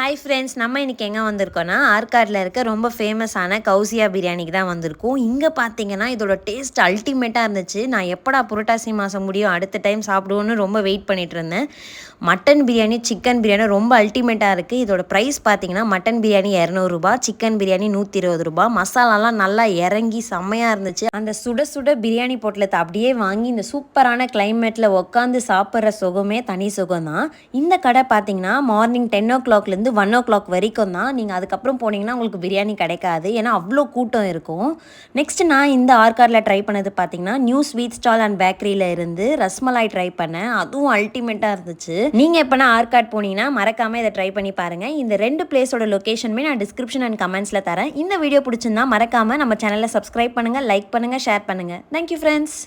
Hi friends, நம்ம இன்றைக்கி எங்கே வந்திருக்கோன்னா ஆர்காட்டில் இருக்க ரொம்ப ஃபேமஸான கௌசியா பிரியாணிக்கு தான் வந்திருக்கோம். இங்கே பார்த்தீங்கன்னா இதோட டேஸ்ட் அல்டிமேட்டாக இருந்துச்சு. நான் எப்படா புரட்டாசி மாதம் முடியும் அடுத்த டைம் சாப்பிடுவோன்னு ரொம்ப வெயிட் பண்ணிட்டு இருந்தேன். மட்டன் பிரியாணி, சிக்கன் பிரியாணி ரொம்ப அல்டிமேட்டாக இருக்குது. இதோட ப்ரைஸ் பார்த்தீங்கன்னா மட்டன் பிரியாணி ₹200, சிக்கன் பிரியாணி ₹120. மசாலாலாம் நல்லா இறங்கி செம்மையாக இருந்துச்சு. அந்த சுட சுட பிரியாணி பொட்டலத்தை அப்படியே வாங்கி இந்த சூப்பரான கிளைமேட்டில் உட்காந்து சாப்பிட்ற சுகமே தனி சுகம் தான். இந்த கடை பார்த்தீங்கன்னா மார்னிங் 10 o'clock 1 o'clock வரைக்கும் தான். நீங்கள் அதுக்கப்புறம் போனீங்கன்னா உங்களுக்கு பிரியாணி கிடைக்காது, ஏன்னா அவ்வளோ கூட்டம் இருக்கும். நெக்ஸ்ட் நான் இந்த ஆர்காட்டில் ட்ரை பண்ணது பார்த்தீங்கன்னா நியூ ஸ்வீட் ஸ்டால் அண்ட் பேக்கரியில் இருந்து ரஸ்மலாய் ட்ரை பண்ணேன். அதுவும் அல்டிமேட்டாக இருந்துச்சு. நீங்கள் எப்போனா ஆர்காட் போனீங்கன்னா மறக்காமல் இதை ட்ரை பண்ணி பாருங்கள். இந்த 2 பிளேஸோட லொக்கேஷனுமே நான் டிஸ்கிரிப்ஷன் அண்ட் கமெண்ட்ஸில் தரேன். இந்த வீடியோ பிடிச்சிருந்தா மறக்காமல் நம்ம சேனலை சப்ஸ்கிரைப் பண்ணுங்கள், லைக் பண்ணுங்கள், ஷேர் பண்ணுங்கள். Thank you friends.